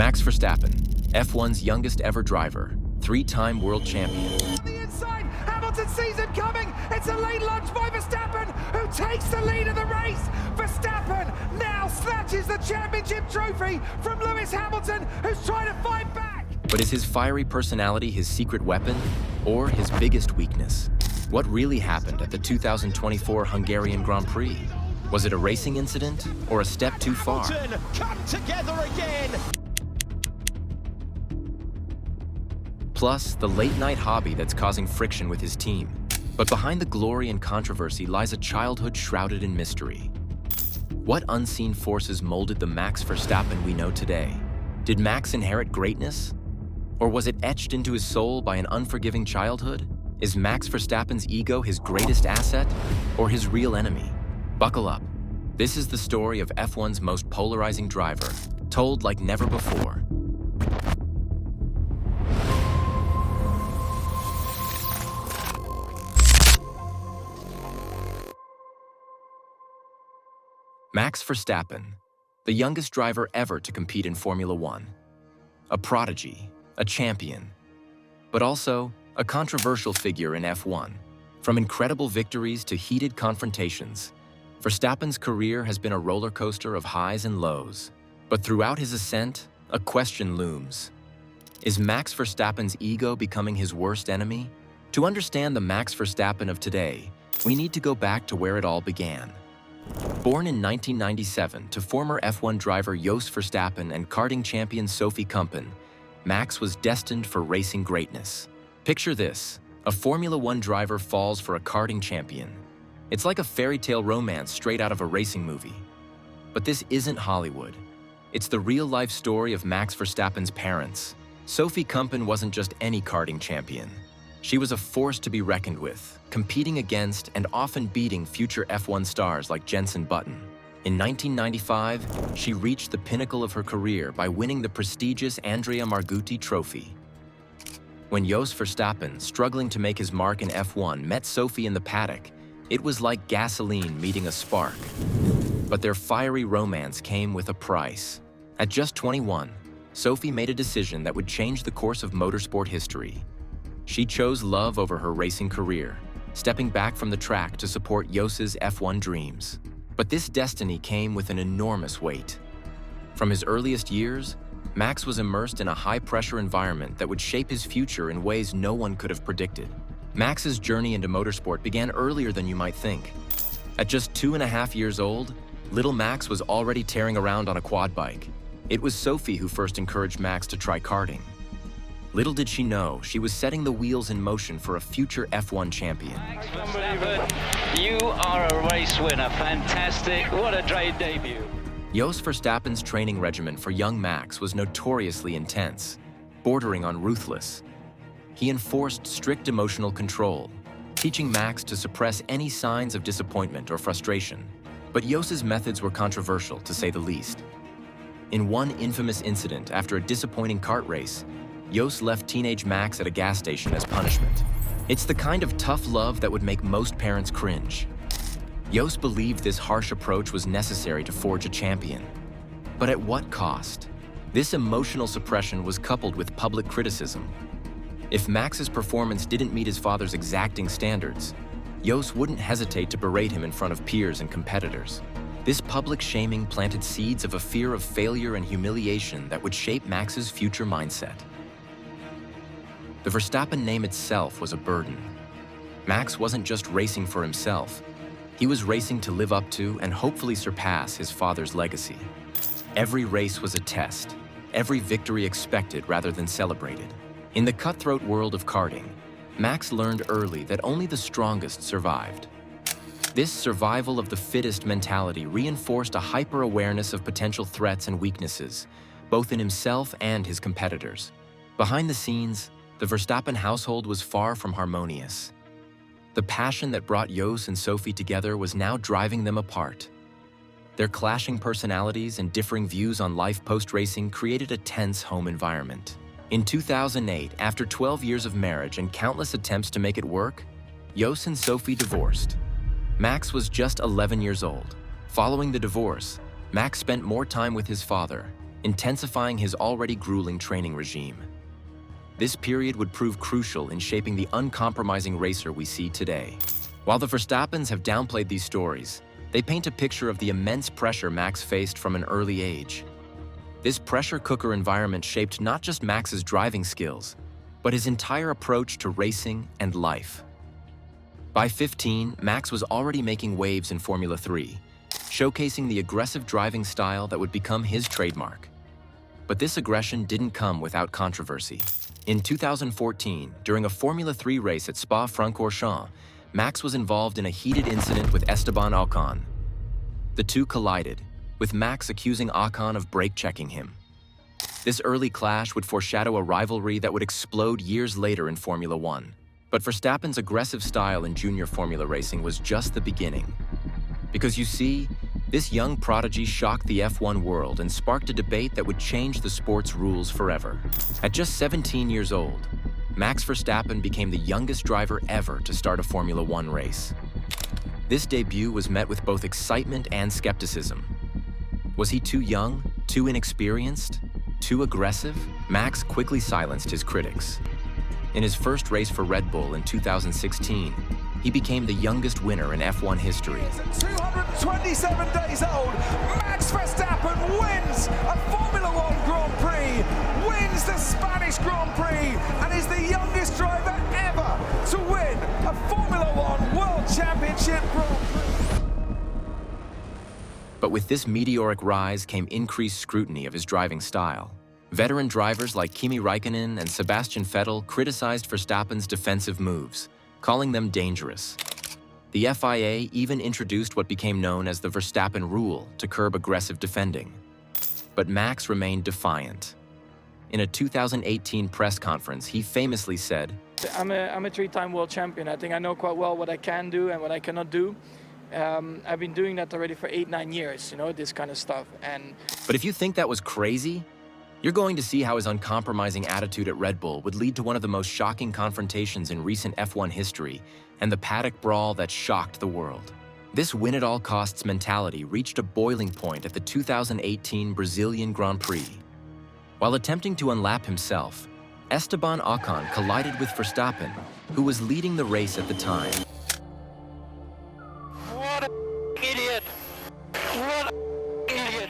Max Verstappen, F1's youngest ever driver, three-time world champion. On the inside, Hamilton sees it coming. It's a late lunge by Verstappen, who takes the lead of the race. Verstappen now snatches the championship trophy from Lewis Hamilton, who's trying to fight back. But is his fiery personality his secret weapon or his biggest weakness? What really happened at the 2024 Hungarian Grand Prix? Was it a racing incident or a step too far? Hamilton come together again. Plus, the late-night hobby that's causing friction with his team. But behind the glory and controversy lies a childhood shrouded in mystery. What unseen forces molded the Max Verstappen we know today? Did Max inherit greatness? Or was it etched into his soul by an unforgiving childhood? Is Max Verstappen's ego his greatest asset or his real enemy? Buckle up. This is the story of F1's most polarizing driver, told like never before. Max Verstappen, the youngest driver ever to compete in Formula One. A prodigy, a champion, but also a controversial figure in F1. From incredible victories to heated confrontations, Verstappen's career has been a roller coaster of highs and lows. But throughout his ascent, a question looms. Is Max Verstappen's ego becoming his worst enemy? To understand the Max Verstappen of today, we need to go back to where it all began. Born in 1997 to former F1 driver Jos Verstappen and karting champion Sophie Kumpen, Max was destined for racing greatness. Picture this: a Formula One driver falls for a karting champion. It's like a fairy tale romance straight out of a racing movie. But this isn't Hollywood. It's the real-life story of Max Verstappen's parents. Sophie Kumpen wasn't just any karting champion. She was a force to be reckoned with, competing against and often beating future F1 stars like Jenson Button. In 1995, she reached the pinnacle of her career by winning the prestigious Andrea Margutti Trophy. When Jos Verstappen, struggling to make his mark in F1, met Sophie in the paddock, it was like gasoline meeting a spark. But their fiery romance came with a price. At just 21, Sophie made a decision that would change the course of motorsport history. She chose love over her racing career, stepping back from the track to support Jos's F1 dreams. But this destiny came with an enormous weight. From his earliest years, Max was immersed in a high-pressure environment that would shape his future in ways no one could have predicted. Max's journey into motorsport began earlier than you might think. At just 2.5 years old, little Max was already tearing around on a quad bike. It was Sophie who first encouraged Max to try karting. Little did she know, she was setting the wheels in motion for a future F1 champion. Max Verstappen, you are a race winner. Fantastic. What a great debut. Jos Verstappen's training regimen for young Max was notoriously intense, bordering on ruthless. He enforced strict emotional control, teaching Max to suppress any signs of disappointment or frustration. But Jos's methods were controversial, to say the least. In one infamous incident after a disappointing kart race, Jos left teenage Max at a gas station as punishment. It's the kind of tough love that would make most parents cringe. Jos believed this harsh approach was necessary to forge a champion. But at what cost? This emotional suppression was coupled with public criticism. If Max's performance didn't meet his father's exacting standards, Jos wouldn't hesitate to berate him in front of peers and competitors. This public shaming planted seeds of a fear of failure and humiliation that would shape Max's future mindset. The Verstappen name itself was a burden. Max wasn't just racing for himself. He was racing to live up to and hopefully surpass his father's legacy. Every race was a test, every victory expected rather than celebrated. In the cutthroat world of karting, Max learned early that only the strongest survived. This survival of the fittest mentality reinforced a hyper-awareness of potential threats and weaknesses, both in himself and his competitors. Behind the scenes, the Verstappen household was far from harmonious. The passion that brought Jos and Sophie together was now driving them apart. Their clashing personalities and differing views on life post-racing created a tense home environment. In 2008, after 12 years of marriage and countless attempts to make it work, Jos and Sophie divorced. Max was just 11 years old. Following the divorce, Max spent more time with his father, intensifying his already grueling training regime. This period would prove crucial in shaping the uncompromising racer we see today. While the Verstappens have downplayed these stories, they paint a picture of the immense pressure Max faced from an early age. This pressure cooker environment shaped not just Max's driving skills, but his entire approach to racing and life. By 15, Max was already making waves in Formula 3, showcasing the aggressive driving style that would become his trademark. But this aggression didn't come without controversy. In 2014, during a Formula 3 race at Spa-Francorchamps, Max was involved in a heated incident with Esteban Ocon. The two collided, with Max accusing Ocon of brake-checking him. This early clash would foreshadow a rivalry that would explode years later in Formula 1. But Verstappen's aggressive style in junior Formula racing was just the beginning. Because you see, this young prodigy shocked the F1 world and sparked a debate that would change the sport's rules forever. At just 17 years old, Max Verstappen became the youngest driver ever to start a Formula 1 race. This debut was met with both excitement and skepticism. Was he too young, too inexperienced, too aggressive? Max quickly silenced his critics. In his first race for Red Bull in 2016, he became the youngest winner in F1 history. 227 days old, Max Verstappen wins a Formula 1 Grand Prix, wins the Spanish Grand Prix, and is the youngest driver ever to win a Formula 1 World Championship Grand Prix. But with this meteoric rise came increased scrutiny of his driving style. Veteran drivers like Kimi Räikkönen and Sebastian Vettel criticized Verstappen's defensive moves, calling them dangerous. The FIA even introduced what became known as the Verstappen rule to curb aggressive defending. But Max remained defiant. In a 2018 press conference, he famously said, I'm a three-time world champion. I think I know quite well what I can do and what I cannot do. I've been doing that already for 8-9 years, this kind of stuff. But if you think that was crazy, you're going to see how his uncompromising attitude at Red Bull would lead to one of the most shocking confrontations in recent F1 history and the paddock brawl that shocked the world. This win-at-all-costs mentality reached a boiling point at the 2018 Brazilian Grand Prix. While attempting to unlap himself, Esteban Ocon collided with Verstappen, who was leading the race at the time. What an idiot! What an idiot!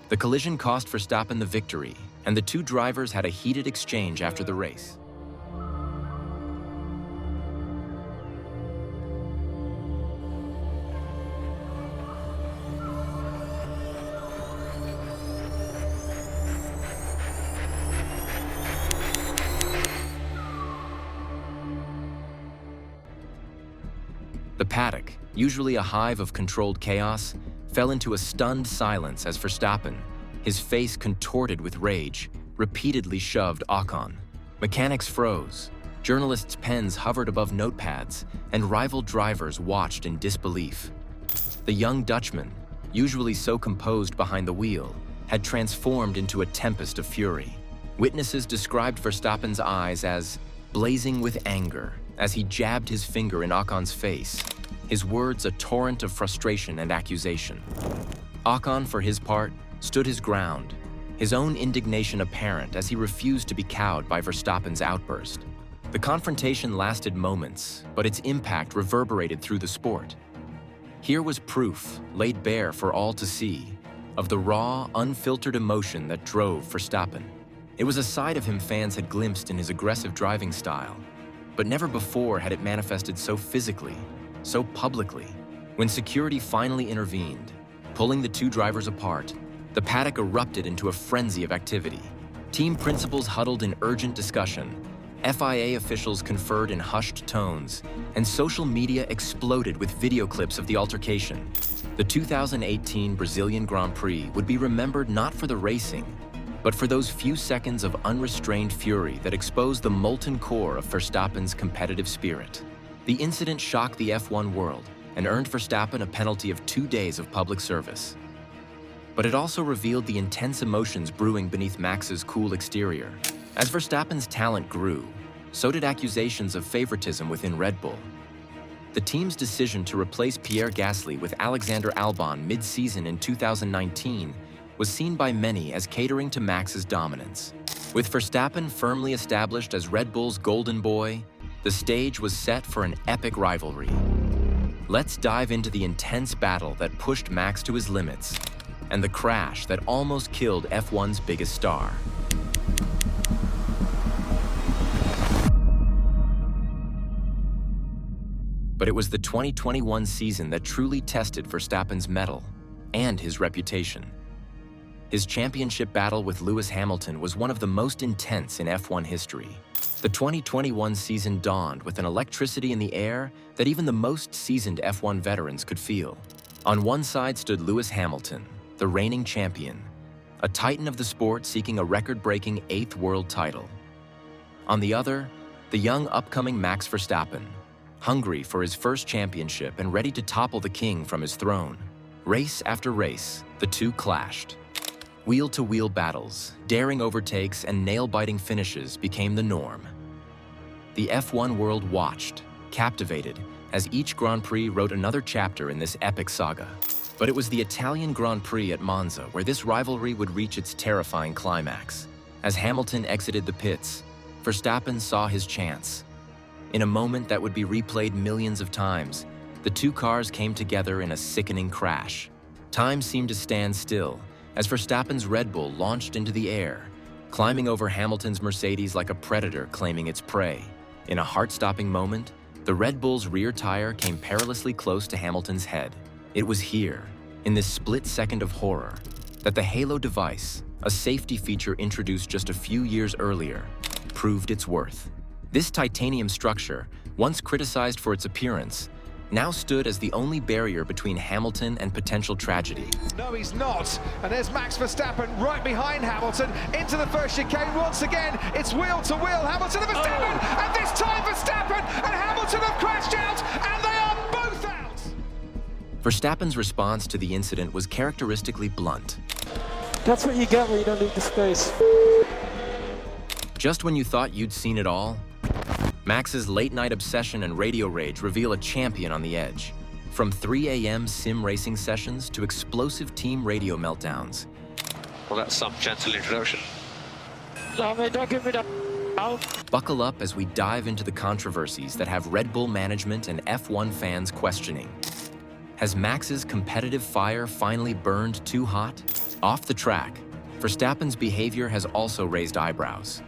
The collision cost Verstappen the victory, and the two drivers had a heated exchange after the race. The paddock, usually a hive of controlled chaos, fell into a stunned silence as Verstappen, his face contorted with rage, repeatedly shoved Ocon. Mechanics froze, journalists' pens hovered above notepads, and rival drivers watched in disbelief. The young Dutchman, usually so composed behind the wheel, had transformed into a tempest of fury. Witnesses described Verstappen's eyes as blazing with anger as he jabbed his finger in Ocon's face, his words a torrent of frustration and accusation. Ocon, for his part, stood his ground, his own indignation apparent as he refused to be cowed by Verstappen's outburst. The confrontation lasted moments, but its impact reverberated through the sport. Here was proof, laid bare for all to see, of the raw, unfiltered emotion that drove Verstappen. It was a side of him fans had glimpsed in his aggressive driving style, but never before had it manifested so physically, so publicly. When security finally intervened, pulling the two drivers apart, the paddock erupted into a frenzy of activity. Team principals huddled in urgent discussion, FIA officials conferred in hushed tones, and social media exploded with video clips of the altercation. The 2018 Brazilian Grand Prix would be remembered not for the racing, but for those few seconds of unrestrained fury that exposed the molten core of Verstappen's competitive spirit. The incident shocked the F1 world and earned Verstappen a penalty of 2 days of public service. But it also revealed the intense emotions brewing beneath Max's cool exterior. As Verstappen's talent grew, so did accusations of favoritism within Red Bull. The team's decision to replace Pierre Gasly with Alexander Albon mid-season in 2019 was seen by many as catering to Max's dominance. With Verstappen firmly established as Red Bull's golden boy, the stage was set for an epic rivalry. Let's dive into the intense battle that pushed Max to his limits and the crash that almost killed F1's biggest star. But it was the 2021 season that truly tested Verstappen's mettle and his reputation. His championship battle with Lewis Hamilton was one of the most intense in F1 history. The 2021 season dawned with an electricity in the air that even the most seasoned F1 veterans could feel. On one side stood Lewis Hamilton, the reigning champion, a titan of the sport seeking a record-breaking 8th world title. On the other, the young upcoming Max Verstappen, hungry for his first championship and ready to topple the king from his throne. Race after race, the two clashed. Wheel-to-wheel battles, daring overtakes, and nail-biting finishes became the norm. The F1 world watched, captivated, as each Grand Prix wrote another chapter in this epic saga. But it was the Italian Grand Prix at Monza where this rivalry would reach its terrifying climax. As Hamilton exited the pits, Verstappen saw his chance. In a moment that would be replayed millions of times, the two cars came together in a sickening crash. Time seemed to stand still as Verstappen's Red Bull launched into the air, climbing over Hamilton's Mercedes like a predator claiming its prey. In a heart-stopping moment, the Red Bull's rear tire came perilously close to Hamilton's head. It was here, in this split second of horror, that the Halo device, a safety feature introduced just a few years earlier, proved its worth. This titanium structure, once criticized for its appearance, now stood as the only barrier between Hamilton and potential tragedy. No, he's not. And there's Max Verstappen right behind Hamilton into the first chicane. Once again, it's wheel to wheel. Hamilton and Verstappen, and this time Verstappen and Hamilton have crashed out, and they are both out. Verstappen's response to the incident was characteristically blunt. That's what you get when you don't leave the space. Just when you thought you'd seen it all, Max's late-night obsession and radio rage reveal a champion on the edge. From 3 a.m. sim racing sessions to explosive team radio meltdowns. Well, that's some gentle introduction. No, mate, don't give me that. Ow. Buckle up as we dive into the controversies that have Red Bull management and F1 fans questioning. Has Max's competitive fire finally burned too hot? Off the track, Verstappen's behavior has also raised eyebrows.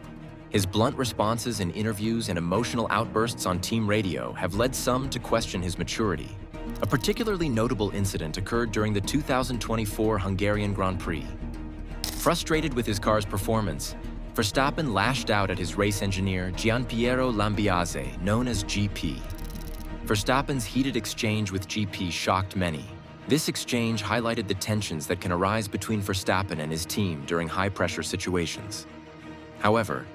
His blunt responses in interviews and emotional outbursts on team radio have led some to question his maturity. A particularly notable incident occurred during the 2024 Hungarian Grand Prix. Frustrated with his car's performance, Verstappen lashed out at his race engineer Gianpiero Lambiase, known as GP. Verstappen's heated exchange with GP shocked many. This exchange highlighted the tensions that can arise between Verstappen and his team during high-pressure situations. However,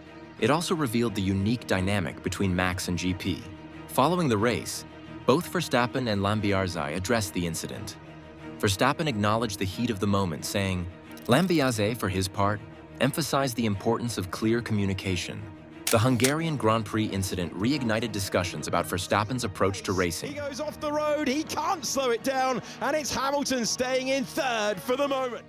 it also revealed the unique dynamic between Max and GP. Following the race, both Verstappen and Lambiase addressed the incident. Verstappen acknowledged the heat of the moment, saying, Lambiase, for his part, emphasized the importance of clear communication. The Hungarian Grand Prix incident reignited discussions about Verstappen's approach to racing. He goes off the road, he can't slow it down, and it's Hamilton staying in third for the moment.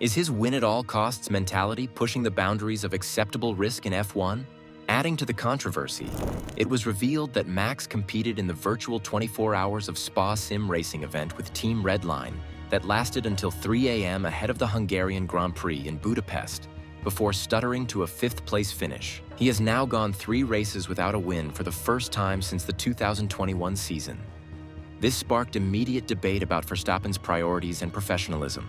Is his win-at-all-costs mentality pushing the boundaries of acceptable risk in F1? Adding to the controversy, it was revealed that Max competed in the virtual 24 hours of Spa sim racing event with Team Redline that lasted until 3 a.m. ahead of the Hungarian Grand Prix in Budapest, before stuttering to a 5th-place finish. He has now gone 3 races without a win for the first time since the 2021 season. This sparked immediate debate about Verstappen's priorities and professionalism.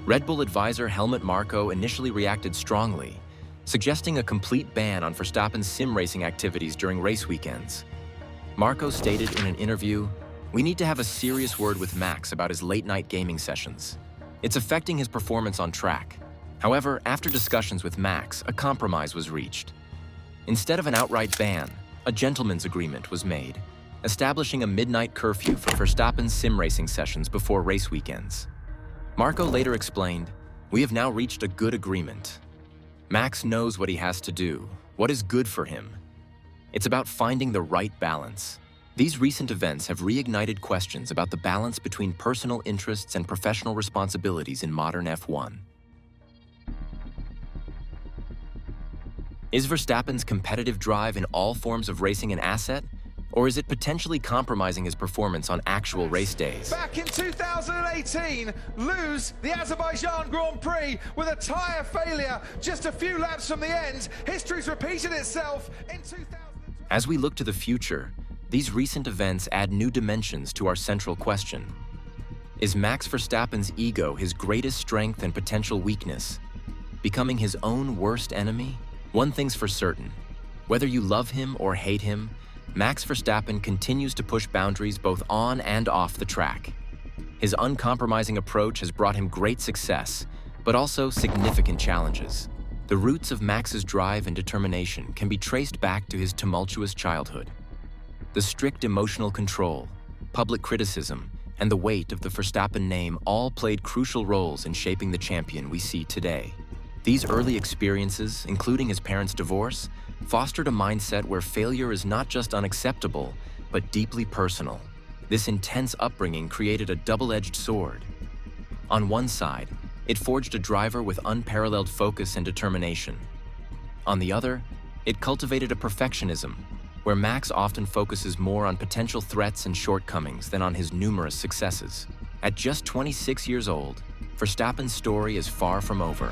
Red Bull advisor Helmut Marko initially reacted strongly, suggesting a complete ban on Verstappen's sim racing activities during race weekends. Marko stated in an interview, "We need to have a serious word with Max about his late-night gaming sessions. It's affecting his performance on track." However, after discussions with Max, a compromise was reached. Instead of an outright ban, a gentleman's agreement was made, establishing a midnight curfew for Verstappen's sim racing sessions before race weekends. Marko later explained, "We have now reached a good agreement. Max knows what he has to do, what is good for him. It's about finding the right balance." These recent events have reignited questions about the balance between personal interests and professional responsibilities in modern F1. Is Verstappen's competitive drive in all forms of racing an asset, or is it potentially compromising his performance on actual race days? Back in 2018, lose the Azerbaijan Grand Prix with a tyre failure just a few laps from the end. History's repeated itself in 2000. As we look to the future, these recent events add new dimensions to our central question. Is Max Verstappen's ego his greatest strength and potential weakness, becoming his own worst enemy? One thing's for certain, whether you love him or hate him, Max Verstappen continues to push boundaries both on and off the track. His uncompromising approach has brought him great success, but also significant challenges. The roots of Max's drive and determination can be traced back to his tumultuous childhood. The strict emotional control, public criticism, and the weight of the Verstappen name all played crucial roles in shaping the champion we see today. These early experiences, including his parents' divorce, fostered a mindset where failure is not just unacceptable, but deeply personal. This intense upbringing created a double-edged sword. On one side, it forged a driver with unparalleled focus and determination. On the other, it cultivated a perfectionism, where Max often focuses more on potential threats and shortcomings than on his numerous successes. At just 26 years old, Verstappen's story is far from over.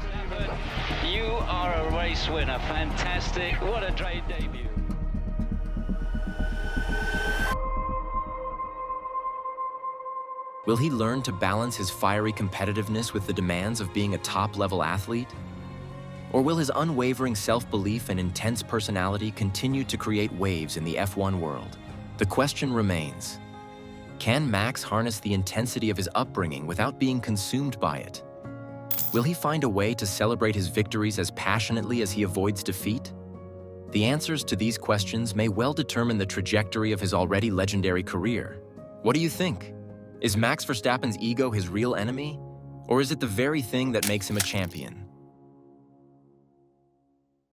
You are a race winner. Fantastic. What a great debut. Will he learn to balance his fiery competitiveness with the demands of being a top-level athlete? Or will his unwavering self-belief and intense personality continue to create waves in the F1 world? The question remains, can Max harness the intensity of his upbringing without being consumed by it? Will he find a way to celebrate his victories as passionately as he avoids defeat? The answers to these questions may well determine the trajectory of his already legendary career. What do you think? Is Max Verstappen's ego his real enemy? Or is it the very thing that makes him a champion?